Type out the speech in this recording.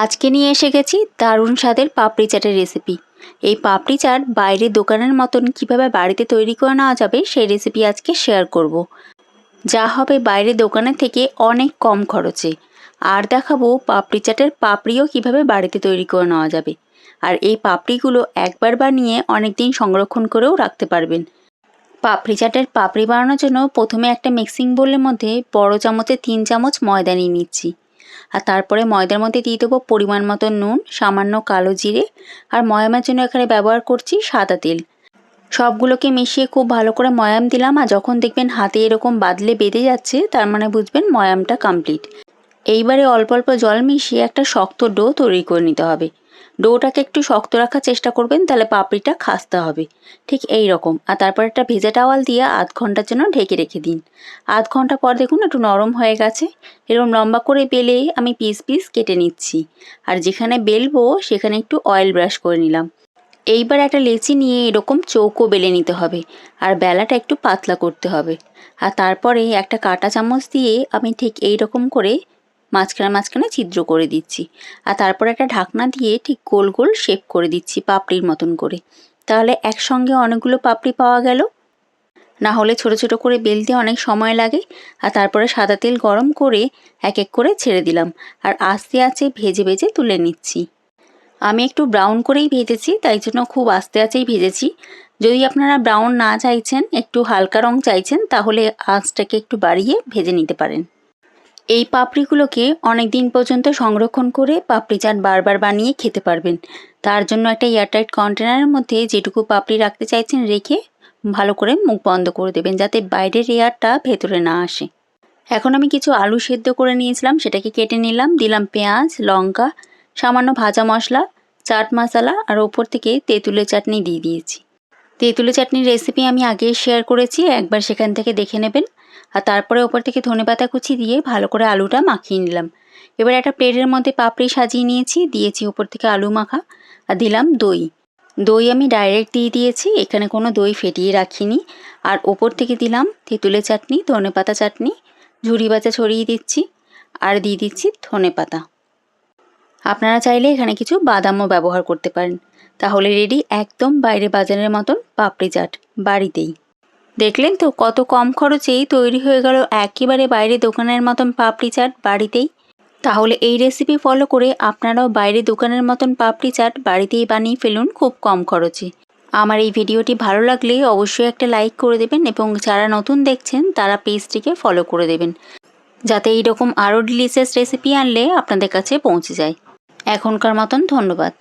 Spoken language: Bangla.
আজকে নিয়ে এসে গেছি দারুণ স্বাদের পাপড়ি চাটের রেসিপি। এই পাপড়ি চাট বাইরের দোকানের মতন কিভাবে বাড়িতে তৈরি করে নেওয়া যাবে সেই রেসিপি আজকে শেয়ার করব। যা হবে বাইরের দোকানের থেকে অনেক কম খরচে। আর দেখাবো পাপড়ি চাটের পাপড়িও কিভাবে বাড়িতে তৈরি করে নেওয়া যাবে। আর এই পাপড়িগুলো একবার বানিয়ে অনেক দিন সংরক্ষণ করেও রাখতে পারবেন। পাপড়ি চাটের পাপড়ি বানানোর জন্য প্রথমে একটা মিক্সিং বোলের মধ্যে বড় চামচে 3 চামচ ময়দা নিয়ে নিচ্ছি। আর তারপরে ময়দার মধ্যে দিয়ে দেবো পরিমাণ মতো নুন, সামান্য কালো জিরে আর ময়ামের জন্য এখানে ব্যবহার করছি সাদা তেল। সবগুলোকে মিশিয়ে খুব ভালো করে ময়াম দিলাম। আর যখন দেখবেন হাতে এরকম বাদলে বেঁধে যাচ্ছে তার মানে বুঝবেন ময়ামটা কমপ্লিট। এইবারে অল্প অল্প জল মিশিয়ে একটা শক্ত ডো তৈরি করে নিতে হবে। ডোটাকে একটু শক্ত রাখার চেষ্টা করবেন, তাহলে পাপড়িটা খাস্তা হবে। ঠিক এই রকম। আর তারপর একটা ভেজা টাওয়াল দিয়ে আধ ঘন্টার জন্য ঢেকে রেখে দিন। আধ ঘন্টা পর দেখুন একটু নরম হয়ে গেছে। এরকম লম্বা করে বেলে আমি পিস পিস কেটে নিচ্ছি। আর যেখানে বেলবো সেখানে একটু অয়েল ব্রাশ করে নিলাম। এইবার একটা লেচি নিয়ে এরকম চৌকো বেলে নিতে হবে। আর বেলাটা একটু পাতলা করতে হবে। আর তারপরে একটা কাঁটা চামচ দিয়ে আমি ঠিক এই রকম করে মাঝখানে মাঝখানে ছিদ্র করে দিচ্ছি। আর তারপর একটা ঢাকনা দিয়ে ঠিক গোল গোল শেপ করে দিচ্ছি পাপড়ির মতন করে। তাহলে একসঙ্গে অনেকগুলো পাপড়ি পাওয়া গেল। না হলে ছোট ছোট করে বেলতে অনেক সময় লাগে। আর তারপরে সাদা তেল গরম করে এক এক করে ছেড়ে দিলাম। আর আস্তে আস্তে ভেজে ভেজে তুলে নিচ্ছি। আমি একটু ব্রাউন করেই ভেজেছি, তাই জন্য খুব আস্তে আস্তেই ভেজেছি। যদি আপনারা ব্রাউন না চাইছেন, একটু হালকা রং চাইছেন, তাহলে আঁচটাকে একটু বাড়িয়ে ভেজে নিতে পারেন। এই পাপড়িগুলোকে অনেক দিন পর্যন্ত সংরক্ষণ করে পাপড়ি চাট বারবার বানিয়ে খেতে পারবেন। তার জন্য একটা এয়ারটাইট কন্টেনারের মধ্যে যেটুকু পাপড়ি রাখতে চাইছেন রেখে ভালো করে মুখ বন্ধ করে দেবেন, যাতে বাইরের এয়ারটা ভেতরে না আসে। এখন আমি কিছু আলু সেদ্ধ করে নিয়েছিলাম, সেটাকে কেটে নিলাম। দিলাম পেঁয়াজ, লঙ্কা, সামান্য ভাজা মশলা, চাট মশলা আর ওপর থেকে তেঁতুলের চাটনি দিয়ে দিয়েছি। তেঁতুলের চাটনির রেসিপি আমি আগে শেয়ার করেছি, একবার সেখান থেকে দেখে নেবেন। আর তারপরে ওপর থেকে ধনেপাতা কুচি দিয়ে ভালো করে আলুটা মাখিয়ে নিলাম। এবার একটা প্লেটের মধ্যে পাপড়ি সাজিয়ে নিয়েছি, দিয়েছি ওপর থেকে আলু মাখা। আর দিলাম দই। দই আমি ডাইরেক্ট দিয়ে দিয়েছি, এখানে কোনো দই ফেটিয়ে রাখিনি। আর ওপর থেকে দিলাম তেঁতুলের চাটনি, ধনেপাতা চাটনি, ঝুরি বাচা ছড়িয়ে দিচ্ছি। আর দিয়ে দিচ্ছি ধনেপাতা। আপনারা চাইলে এখানে কিছু বাদামও ব্যবহার করতে পারেন। তাহলে রেডি একদম বাইরে বাজারের মতন পাপড়ি চাট বাড়িতেই। দেখলেন তো কত কম খরচেই তৈরি হয়ে গেল একেবারে বাইরে দোকানের মতন পাপড়ি চাট বাড়িতেই। তাহলে এই রেসিপি ফলো করে আপনারাও বাইরে দোকানের মতন পাপড়ি চাট বাড়িতেই বানিয়ে ফেলুন খুব কম খরচে। আমার এই ভিডিওটি ভালো লাগলে অবশ্যই একটা লাইক করে দেবেন এবং যারা নতুন দেখছেন তারা পেজটিকে ফলো করে দেবেন, যাতে এইরকম আরও ডিলিশিয়াস রেসিপি আনলে আপনাদের কাছে পৌঁছে যায়। এখনকার মতন ধন্যবাদ।